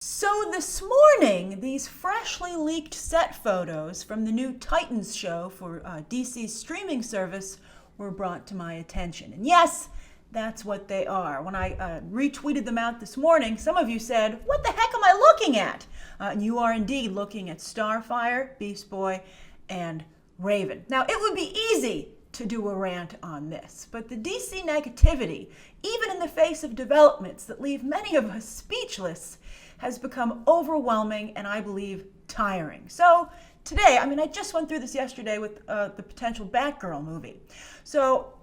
So this morning, these freshly leaked set photos from the new Titans show for DC's streaming service were brought to my attention. And yes, that's what they are. When I retweeted them out this morning, some of you said, "What the heck am I looking at?" And you are indeed looking at Starfire, Beast Boy, and Raven. Now, it would be easy to do a rant on this, but the DC negativity, even in the face of developments that leave many of us speechless, has become overwhelming and I believe tiring. So today, I just went through this yesterday with the potential Batgirl movie. So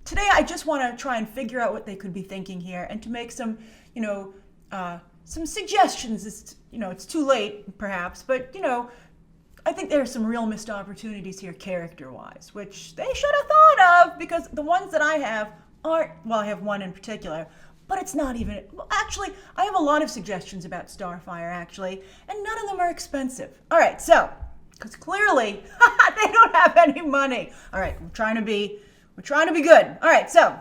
today I just want to try and figure out what they could be thinking here and to make some, some suggestions. It's too late perhaps, but I think there are some real missed opportunities here character-wise, which they should have thought of, because the ones that I have aren't, well, I have one in particular, but it's not even, well, actually, I have a lot of suggestions about Starfire, actually, and none of them are expensive. All right, so, because clearly, they don't have any money. All right, we're trying to be good. All right, so,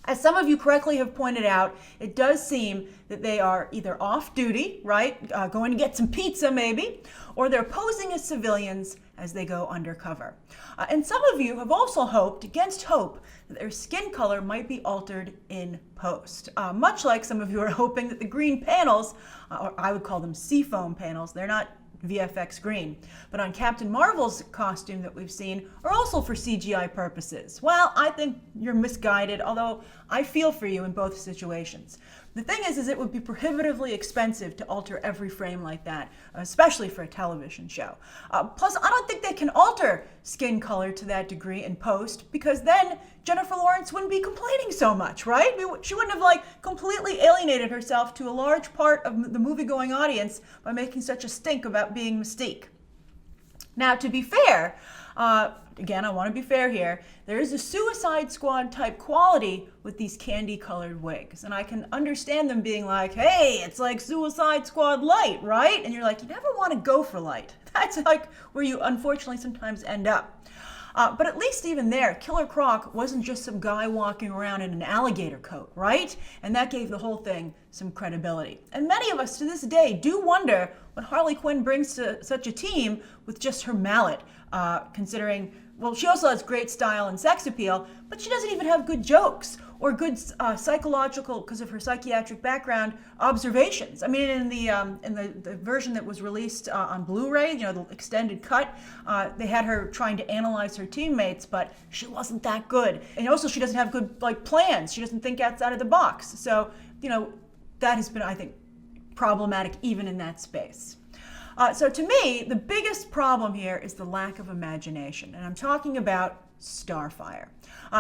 as some of you correctly have pointed out, it does seem that they are either off duty, right, going to get some pizza maybe, or they're posing as civilians as they go undercover. And some of you have also hoped, against hope, that their skin color might be altered in post. Much like some of you are hoping that the green panels, or I would call them seafoam panels, they're not VFX green, but on Captain Marvel's costume that we've seen are also for CGI purposes. Well, I think you're misguided, although I feel for you in both situations. The thing is it would be prohibitively expensive to alter every frame like that, especially for a television show. Plus, I don't think they can alter skin color to that degree in post, because then Jennifer Lawrence wouldn't be complaining so much, right? She wouldn't have completely alienated herself to a large part of the movie-going audience by making such a stink about being Mystique. Now, to be fair, again, I want to be fair here, there is a Suicide Squad type quality with these candy-colored wigs. And I can understand them being like, hey, it's like Suicide Squad light, right? And you're like, you never want to go for light. That's like where you unfortunately sometimes end up. But at least even there, Killer Croc wasn't just some guy walking around in an alligator coat, right? And that gave the whole thing some credibility. And many of us to this day do wonder what Harley Quinn brings to such a team with just her mallet, considering, well, she also has great style and sex appeal, but she doesn't even have good jokes or good psychological, because of her psychiatric background, observations. I mean, in the version that was released on Blu-ray, the extended cut, they had her trying to analyze her teammates, but she wasn't that good. And also, she doesn't have good plans. She doesn't think outside of the box. So, that has been, I think, problematic even in that space. So to me, the biggest problem here is the lack of imagination, and I'm talking about Starfire.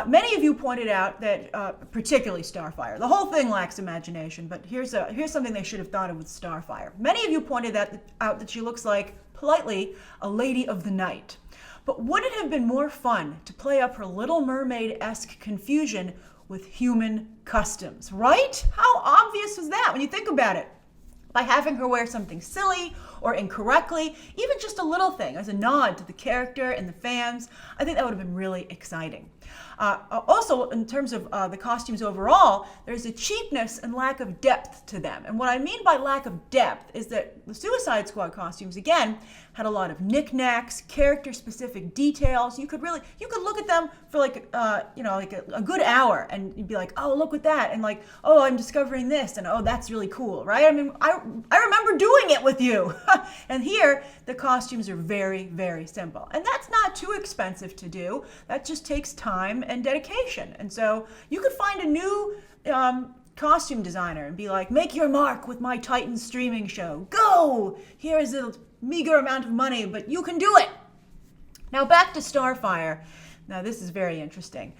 Many of you pointed out that, particularly Starfire, the whole thing lacks imagination, but here's something they should have thought of with Starfire. Many of you pointed out that she looks like, politely, a lady of the night. But would it have been more fun to play up her Little Mermaid-esque confusion with human customs, right? How obvious was that when you think about it? By having her wear something silly or incorrectly, even just a little thing as a nod to the character and the fans, I think that would have been really exciting. Also, in terms of the costumes overall, there's a cheapness and lack of depth to them. And what I mean by lack of depth is that the Suicide Squad costumes, again, had a lot of knickknacks, character-specific details. You could look at them for a good hour, and you'd be like, oh, look at that, and oh, I'm discovering this, and oh, that's really cool, right? I mean, I remember doing it with you. And here, the costumes are very, very simple. And that's not too expensive to do. That just takes time and dedication. And so you could find a new costume designer and be like, make your mark with my Titans streaming show. Go! Here's a meager amount of money, but you can do it. Now back to Starfire. Now this is very interesting.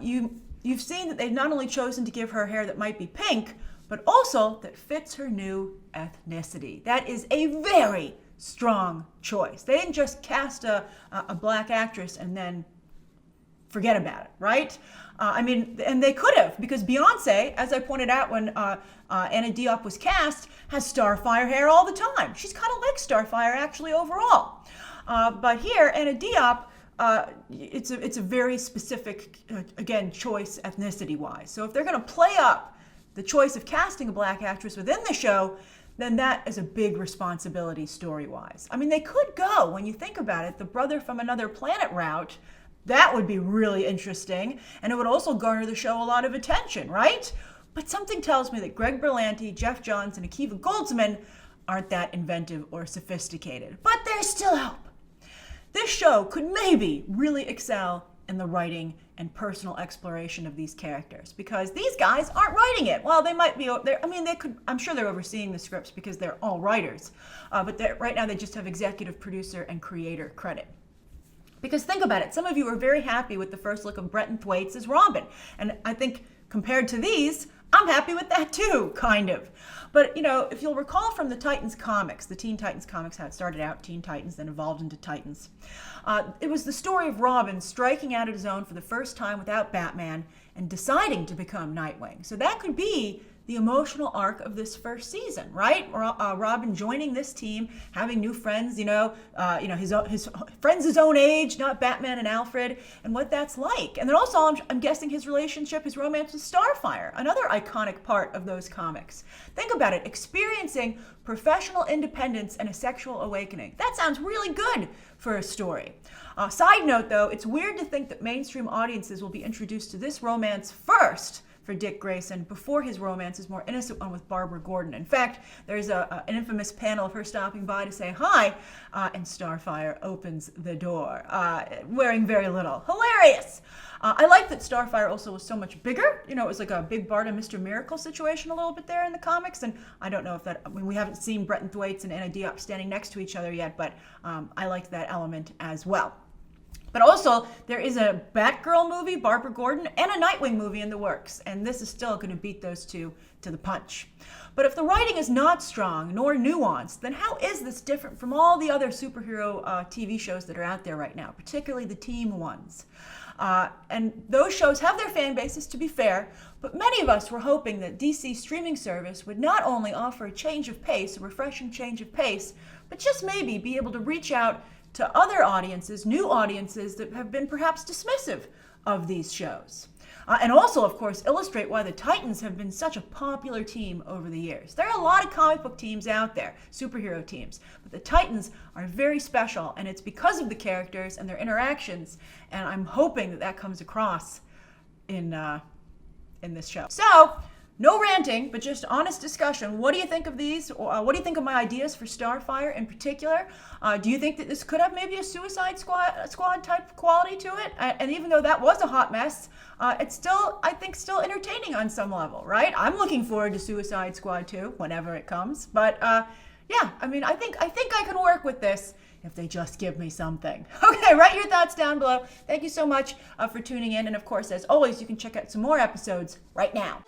You've seen that they've not only chosen to give her hair that might be pink, but also that fits her new ethnicity. That is a very strong choice. They didn't just cast a black actress and then forget about it, right? And they could have, because Beyonce, as I pointed out when Anna Diop was cast, has Starfire hair all the time. She's kind of like Starfire, actually, overall. But here, Anna Diop, it's a very specific, again, choice ethnicity-wise. So if they're going to play up the choice of casting a black actress within the show, then that is a big responsibility story-wise. I mean, they could go, when you think about it, the brother from another planet route. That would be really interesting, and it would also garner the show a lot of attention, right? But something tells me that Greg Berlanti, Jeff Johns, and Akiva Goldsman aren't that inventive or sophisticated. But there's still hope. This show could maybe really excel in the writing and personal exploration of these characters, because these guys aren't writing it. Well, they might be. They could. I'm sure they're overseeing the scripts because they're all writers. But right now they just have executive producer and creator credit. Because think about it, some of you are very happy with the first look of Brenton Thwaites as Robin. And I think compared to these, I'm happy with that too, kind of. But, if you'll recall from the Titans comics, the Teen Titans comics, how it started out Teen Titans, then evolved into Titans. It was the story of Robin striking out at his own for the first time without Batman and deciding to become Nightwing. So that could be the emotional arc of this first season, right? Robin joining this team, having new friends, his friends his own age, not Batman and Alfred, and what that's like. And then also, I'm guessing his romance with Starfire, another iconic part of those comics. Think about it, experiencing professional independence and a sexual awakening. That sounds really good for a story. Side note, though, it's weird to think that mainstream audiences will be introduced to this romance first for Dick Grayson before his romance's more innocent one with Barbara Gordon. In fact, there's an infamous panel of her stopping by to say hi, and Starfire opens the door, wearing very little. Hilarious! I like that Starfire also was so much bigger. It was like a big Bart and Mr. Miracle situation a little bit there in the comics, and I don't know if that, we haven't seen Brenton Thwaites and Anna Diop standing next to each other yet, but I liked that element as well. But also, there is a Batgirl movie, Barbara Gordon, and a Nightwing movie in the works, and this is still going to beat those two to the punch. But if the writing is not strong nor nuanced, then how is this different from all the other superhero TV shows that are out there right now, particularly the team ones? And those shows have their fan bases, to be fair, but many of us were hoping that DC's streaming service would not only offer a change of pace, a refreshing change of pace, but just maybe be able to reach out to other audiences, new audiences that have been perhaps dismissive of these shows. And also, of course, illustrate why the Titans have been such a popular team over the years. There are a lot of comic book teams out there, superhero teams, but the Titans are very special, and it's because of the characters and their interactions, and I'm hoping that that comes across in this show. So, no ranting, but just honest discussion. What do you think of these? What do you think of my ideas for Starfire in particular? Do you think that this could have maybe a Suicide Squad type quality to it? And even though that was a hot mess, it's still, I think, still entertaining on some level, right? I'm looking forward to Suicide Squad 2 whenever it comes. But yeah, I mean, I think I can work with this if they just give me something. Okay, write your thoughts down below. Thank you so much for tuning in. And of course, as always, you can check out some more episodes right now.